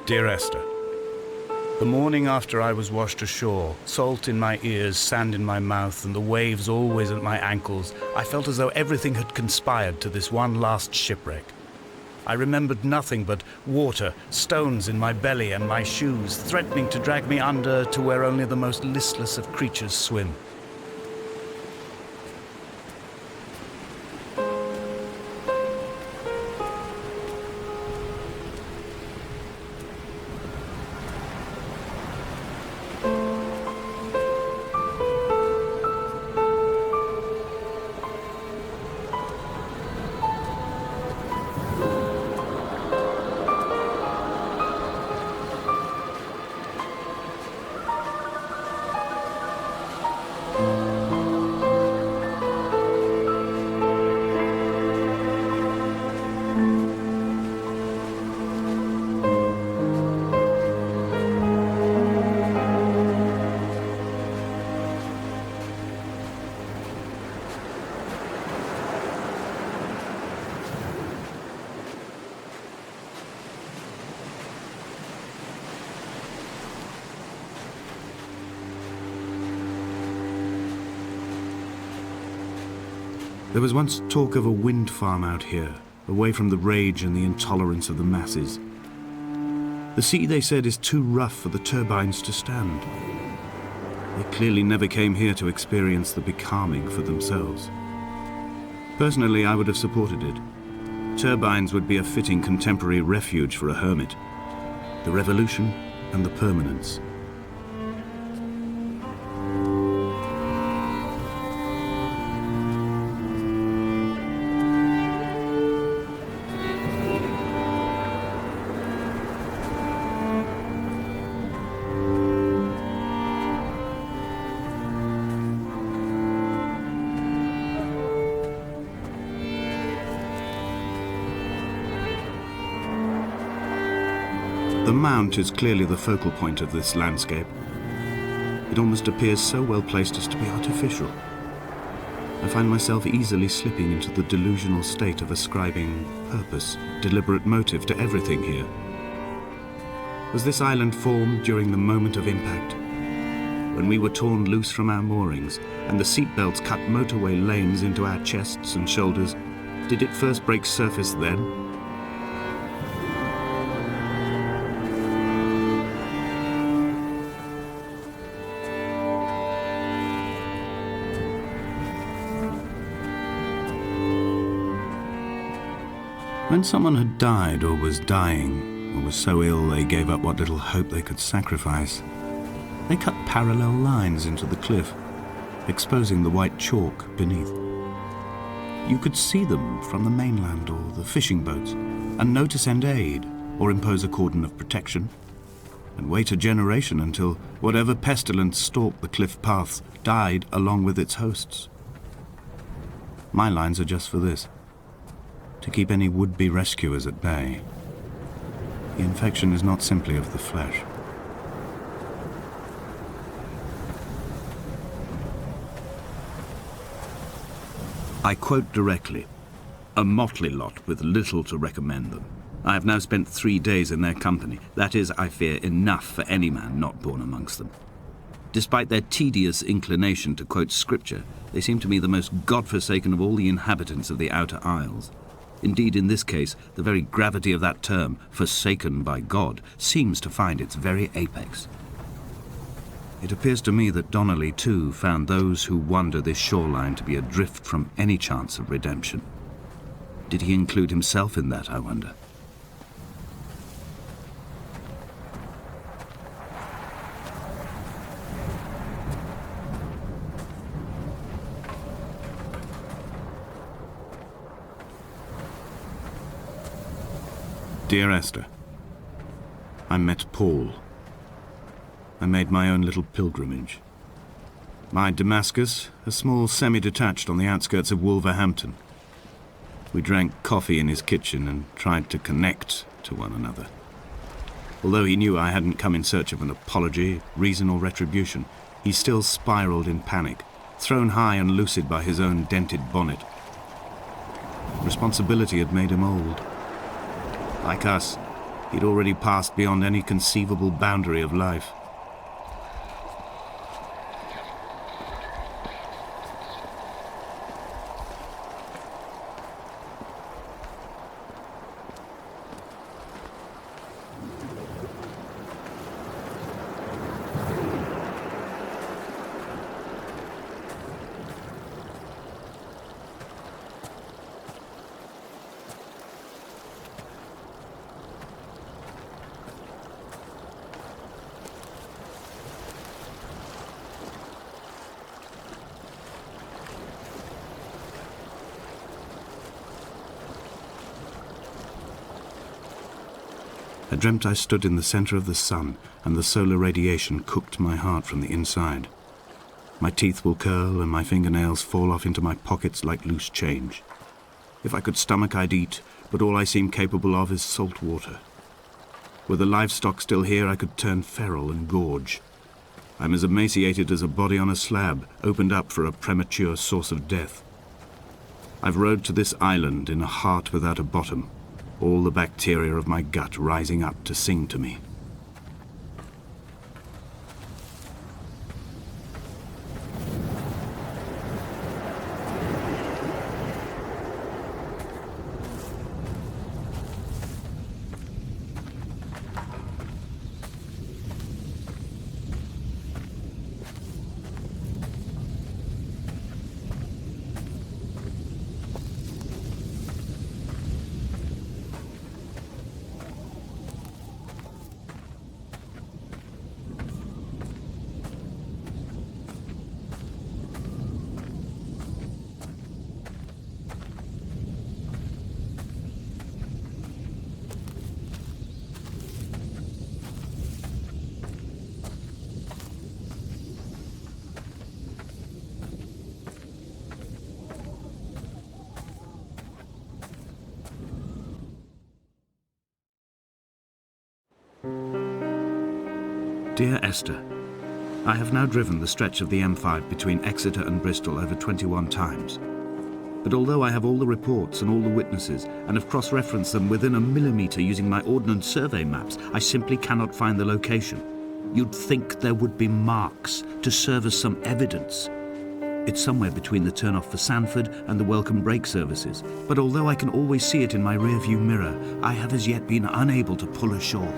Dear Esther, the morning after I was washed ashore, salt in my ears, sand in my mouth, and the waves always at my ankles, I felt as though everything had conspired to this one last shipwreck. I remembered nothing but water, stones in my belly and my shoes, threatening to drag me under to where only the most listless of creatures swim. There was once talk of a wind farm out here, away from the rage and the intolerance of the masses. The sea, they said, is too rough for the turbines to stand. They clearly never came here to experience the becalming for themselves. Personally, I would have supported it. Turbines would be a fitting contemporary refuge for a hermit. The revolution and the permanence. The mount is clearly the focal point of this landscape. It almost appears so well placed as to be artificial. I find myself easily slipping into the delusional state of ascribing purpose, deliberate motive to everything here. Was this island formed during the moment of impact? When we were torn loose from our moorings and the seatbelts cut motorway lanes into our chests and shoulders, did it first break surface then? When someone had died or was dying, or was so ill they gave up what little hope they could sacrifice, they cut parallel lines into the cliff, exposing the white chalk beneath. You could see them from the mainland or the fishing boats, and know to send aid or impose a cordon of protection, and wait a generation until whatever pestilence stalked the cliff paths died along with its hosts. My lines are just for this. To keep any would-be rescuers at bay. The infection is not simply of the flesh. I quote directly, "A motley lot with little to recommend them. I have now spent 3 days in their company. That is, I fear, enough for any man not born amongst them. Despite their tedious inclination to quote scripture, they seem to me the most God-forsaken of all the inhabitants of the outer isles. Indeed, in this case, the very gravity of that term, forsaken by God, seems to find its very apex. It appears to me that Donnelly, too, found those who wander this shoreline to be adrift from any chance of redemption. Did he include himself in that, I wonder? Dear Esther, I met Paul. I made my own little pilgrimage. My Damascus, a small semi-detached on the outskirts of Wolverhampton. We drank coffee in his kitchen and tried to connect to one another. Although he knew I hadn't come in search of an apology, reason or retribution, he still spiraled in panic, thrown high and lucid by his own dented bonnet. Responsibility had made him old. Like us, He'd already passed beyond any conceivable boundary of life. I dreamt I stood in the center of the sun, and the solar radiation cooked my heart from the inside. My teeth will curl and my fingernails fall off into my pockets like loose change. If I could stomach, I'd eat, but all I seem capable of is salt water. Were the livestock still here, I could turn feral and gorge. I'm as emaciated as a body on a slab, opened up for a premature source of death. I've rowed to this island in a heart without a bottom, all the bacteria of my gut rising up to sing to me. Dear Esther, I have now driven the stretch of the M5 between Exeter and Bristol over 21 times. But although I have all the reports and all the witnesses, and have cross-referenced them within a millimetre using my Ordnance Survey maps, I simply cannot find the location. You'd think there would be marks to serve as some evidence. It's somewhere between the turn-off for Sandford and the welcome brake services. But although I can always see it in my rear-view mirror, I have as yet been unable to pull ashore.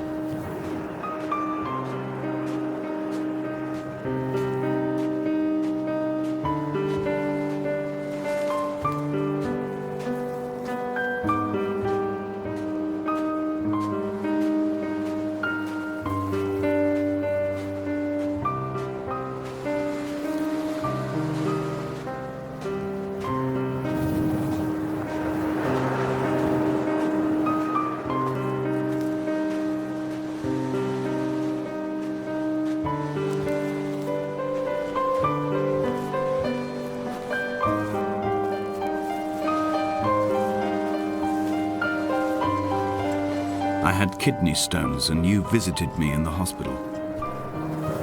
I had kidney stones and you visited me in the hospital.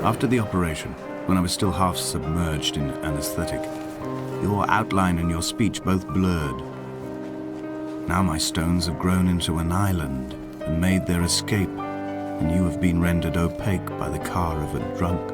After the operation, when I was still half submerged in anesthetic, your outline and your speech both blurred. Now my stones have grown into an island and made their escape, and you have been rendered opaque by the car of a drunk.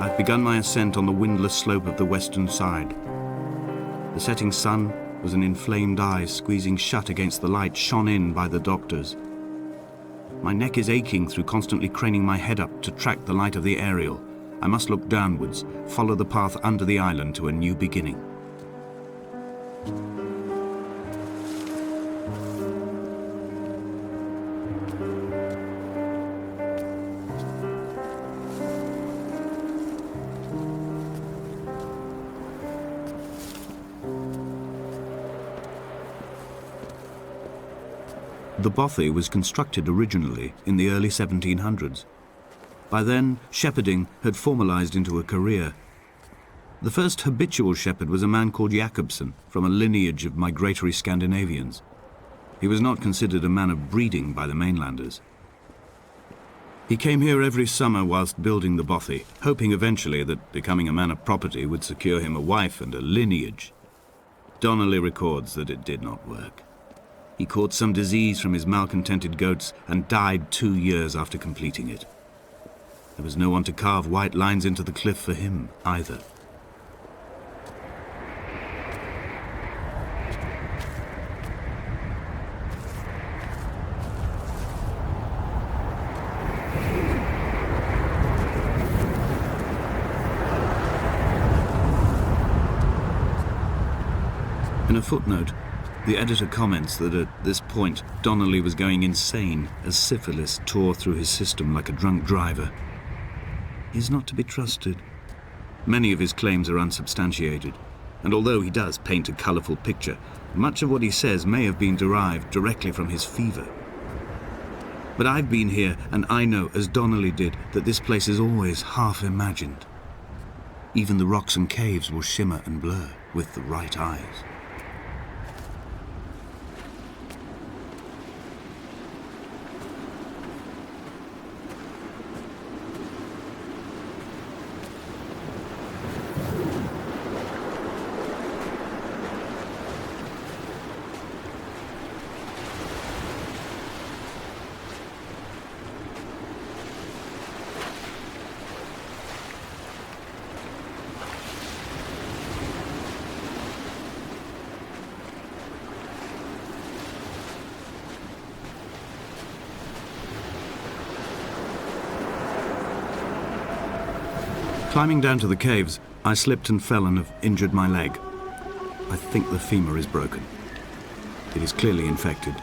I'd begun my ascent on the windless slope of the western side. The setting sun was an inflamed eye squeezing shut against the light shone in by the doctors. My neck is aching through constantly craning my head up to track the light of the aerial. I must look downwards, follow the path under the island to a new beginning. The bothy was constructed originally in the early 1700s. By then, shepherding had formalized into a career. The first habitual shepherd was a man called Jakobsen, from a lineage of migratory Scandinavians. He was not considered a man of breeding by the mainlanders. He came here every summer whilst building the bothy, hoping eventually that becoming a man of property would secure him a wife and a lineage. Donnelly records that it did not work. He caught some disease from his malcontented goats and died 2 years after completing it. There was no one to carve white lines into the cliff for him either. In a footnote, the editor comments that at this point, Donnelly was going insane as syphilis tore through his system like a drunk driver. He is not to be trusted. Many of his claims are unsubstantiated, and although he does paint a colourful picture, much of what he says may have been derived directly from his fever. But I've been here, and I know, as Donnelly did, that this place is always half imagined. Even the rocks and caves will shimmer and blur with the right eyes. Climbing down to the caves, I slipped and fell and have injured my leg. I think the femur is broken. It is clearly infected.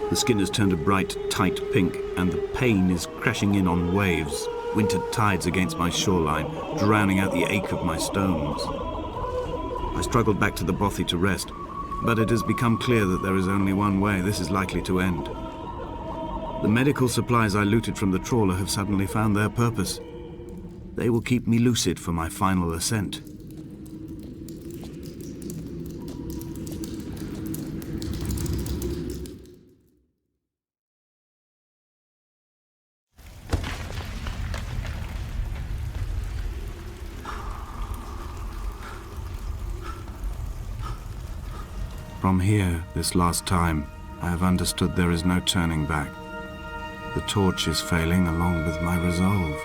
The skin has turned a bright, tight pink, and the pain is crashing in on waves, winter tides against my shoreline, drowning out the ache of my stones. I struggled back to the bothy to rest, but it has become clear that there is only one way this is likely to end. The medical supplies I looted from the trawler have suddenly found their purpose. They will keep me lucid for my final ascent. From here, this last time, I have understood there is no turning back. The torch is failing along with my resolve.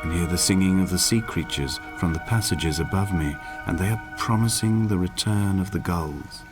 And hear the singing of the sea creatures from the passages above me, and they are promising the return of the gulls.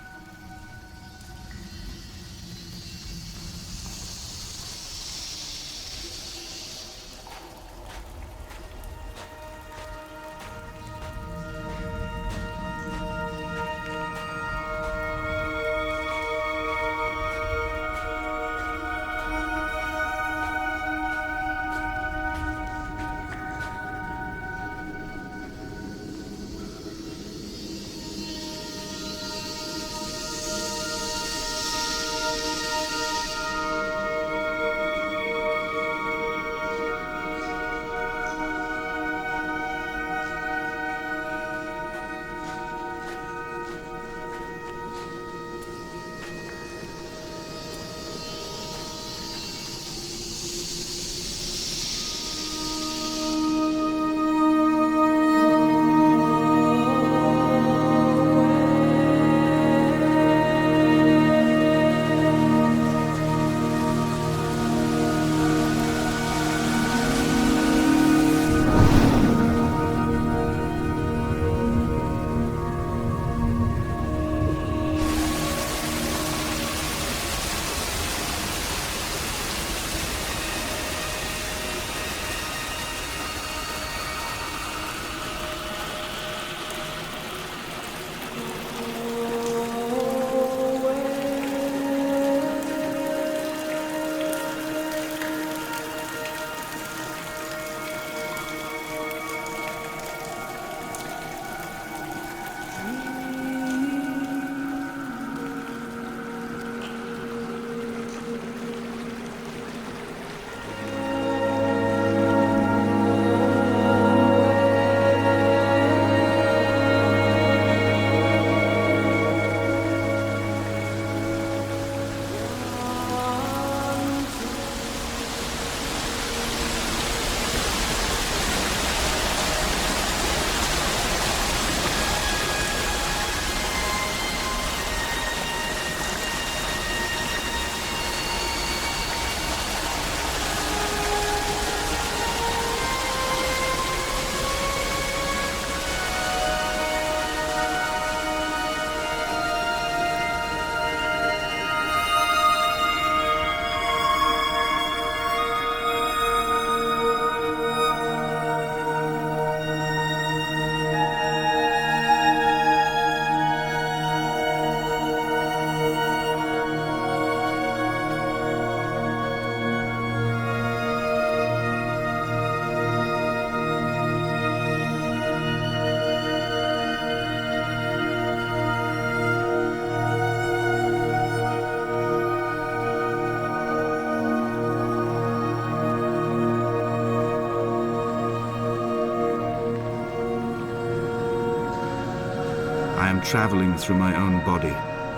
traveling through my own body,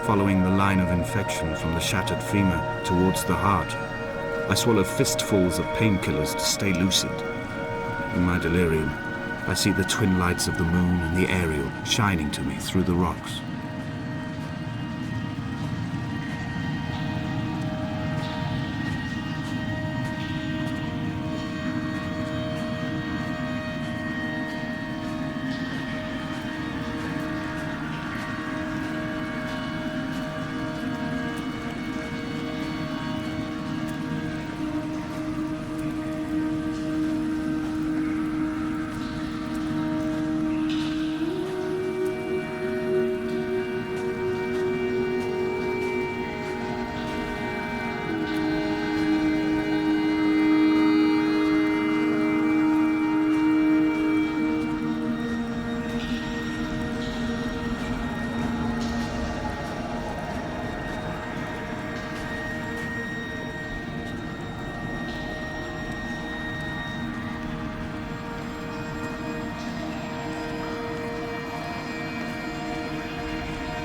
following the line of infection from the shattered femur towards the heart. I swallow fistfuls of painkillers to stay lucid. In my delirium, I see the twin lights of the moon and the Ariel shining to me through the rocks.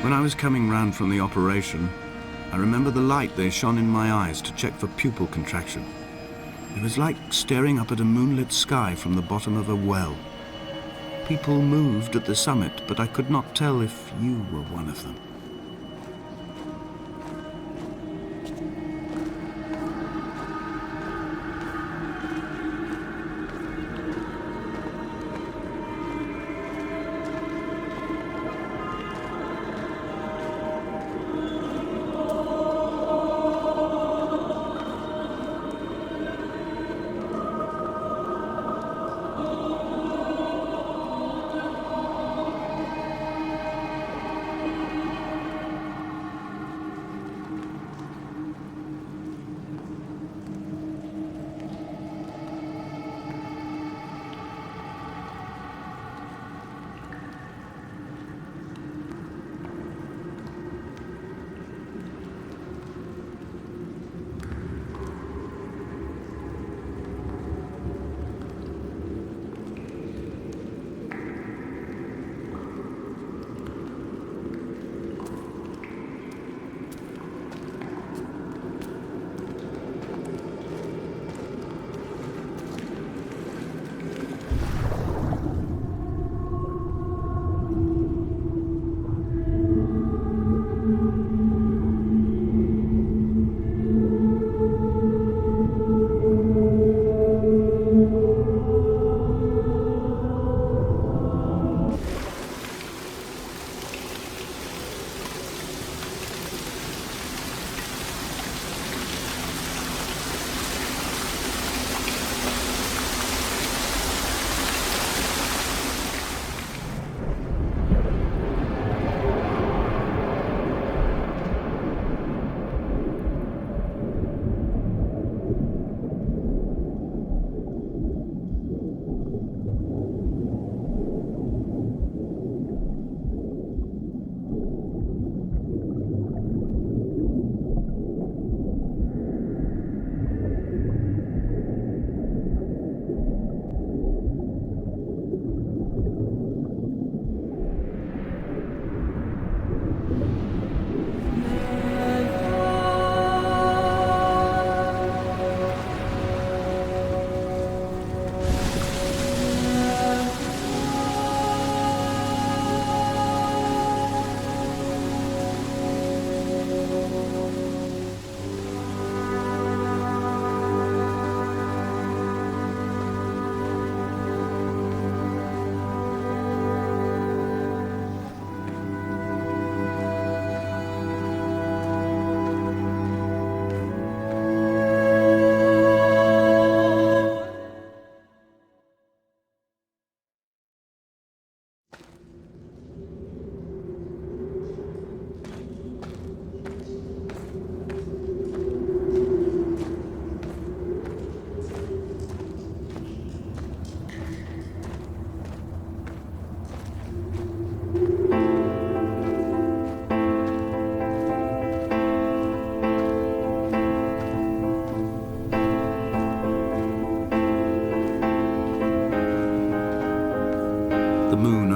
When I was coming round from the operation, I remember the light they shone in my eyes to check for pupil contraction. It was like staring up at a moonlit sky from the bottom of a well. People moved at the summit, but I could not tell if you were one of them.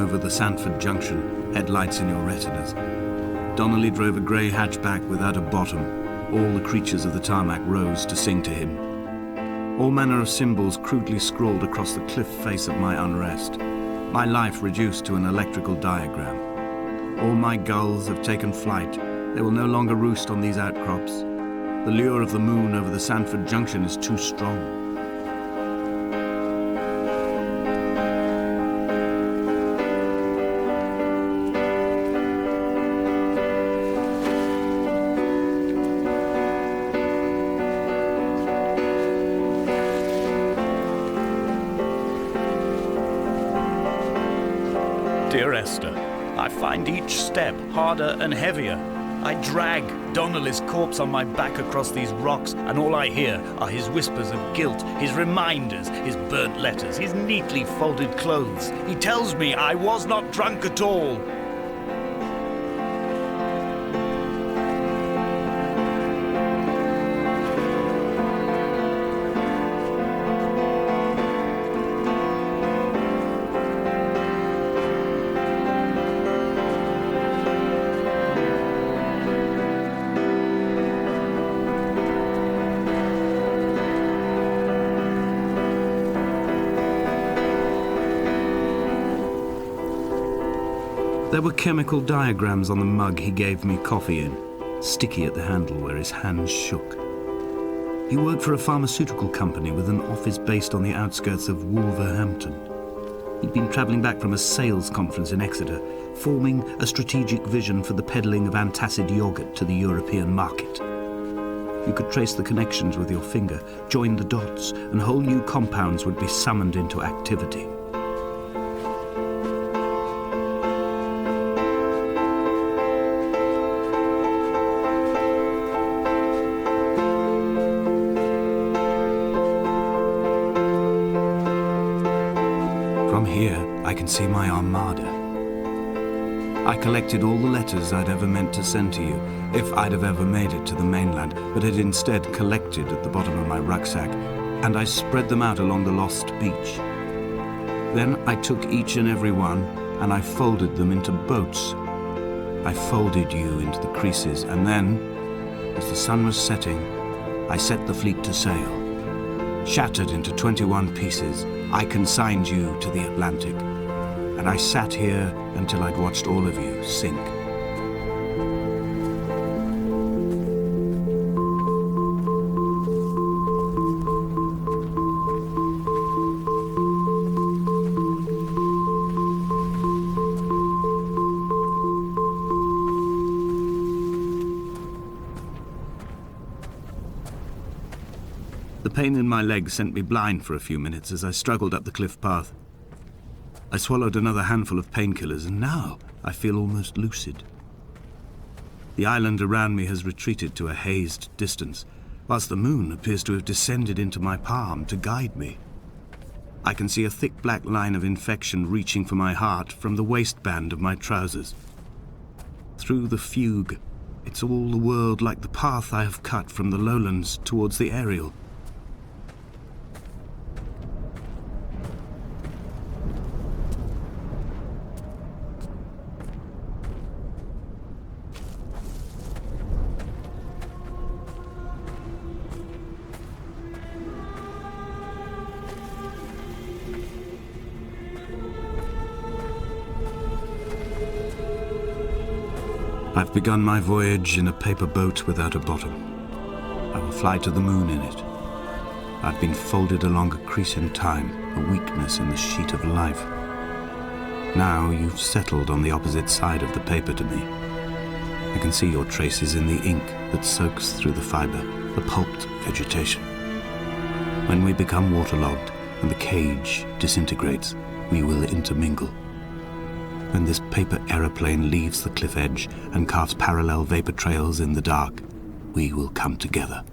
over the Sandford Junction, headlights in your retinas. Donnelly drove a grey hatchback without a bottom. All the creatures of the tarmac rose to sing to him. All manner of symbols crudely scrawled across the cliff face of my unrest. My life reduced to an electrical diagram. All my gulls have taken flight. They will no longer roost on these outcrops. The lure of the moon over the Sandford Junction is too strong. Dear Esther, I find each step harder and heavier. I drag Donnelly's corpse on my back across these rocks, and all I hear are his whispers of guilt, his reminders, his burnt letters, his neatly folded clothes. He tells me I was not drunk at all. There were chemical diagrams on the mug he gave me coffee in, sticky at the handle where his hands shook. He worked for a pharmaceutical company with an office based on the outskirts of Wolverhampton. He'd been travelling back from a sales conference in Exeter, forming a strategic vision for the peddling of antacid yogurt to the European market. You could trace the connections with your finger, join the dots, and whole new compounds would be summoned into activity. From here, I can see my armada. I collected all the letters I'd ever meant to send to you, if I'd have ever made it to the mainland, but had instead collected at the bottom of my rucksack, and I spread them out along the lost beach. Then I took each and every one, and I folded them into boats. I folded you into the creases, and then, as the sun was setting, I set the fleet to sail. Shattered into 21 pieces, I consigned you to the Atlantic, and I sat here until I'd watched all of you sink. The pain in my leg sent me blind for a few minutes as I struggled up the cliff path. I swallowed another handful of painkillers, and now I feel almost lucid. The island around me has retreated to a hazed distance, whilst the moon appears to have descended into my palm to guide me. I can see a thick black line of infection reaching for my heart from the waistband of my trousers. Through the fugue, it's all the world like the path I have cut from the lowlands towards the aerial. I've begun my voyage in a paper boat without a bottom. I will fly to the moon in it. I've been folded along a crease in time, a weakness in the sheet of life. Now you've settled on the opposite side of the paper to me. I can see your traces in the ink that soaks through the fibre, the pulped vegetation. When we become waterlogged and the cage disintegrates, we will intermingle. When this paper aeroplane leaves the cliff edge and carves parallel vapor trails in the dark, we will come together.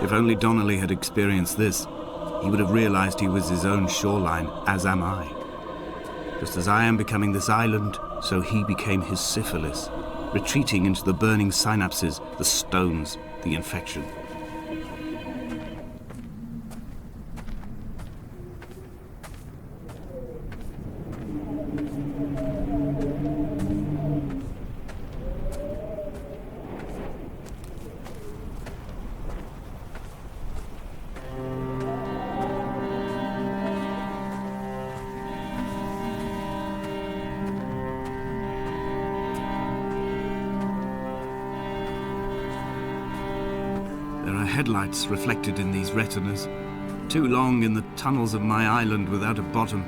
If only Donnelly had experienced this, he would have realized he was his own shoreline, as am I. Just as I am becoming this island, so he became his syphilis, retreating into the burning synapses, the stones, the infection. There are headlights reflected in these retinas, too long in the tunnels of my island without a bottom.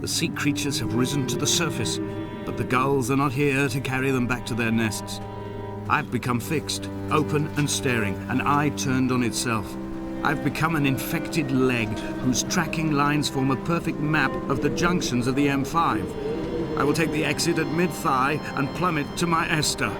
The sea creatures have risen to the surface, but the gulls are not here to carry them back to their nests. I've become fixed, open and staring, an eye turned on itself. I've become an infected leg whose tracking lines form a perfect map of the junctions of the M5. I will take the exit at mid-thigh and plummet to my Esther.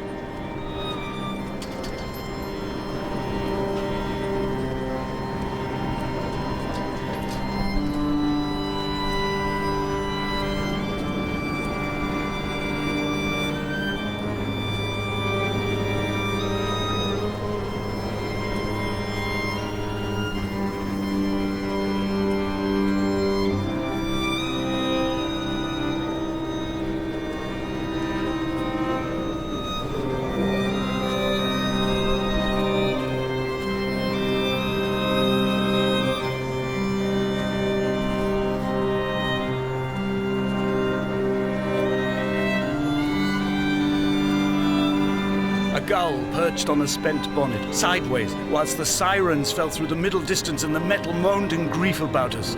A gull perched on a spent bonnet, sideways, whilst the sirens fell through the middle distance and the metal moaned in grief about us.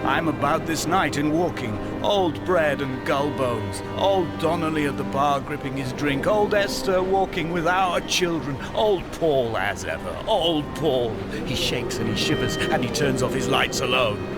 I'm about this night in walking, old bread and gull bones, old Donnelly at the bar gripping his drink, old Esther walking with our children, old Paul as ever, old Paul. He shakes and he shivers and he turns off his lights alone.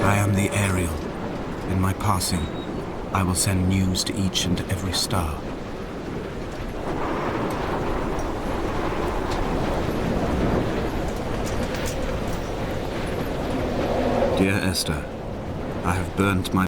I am the Ariel. In my passing, I will send news to each and every star. Dear Esther, I have burnt my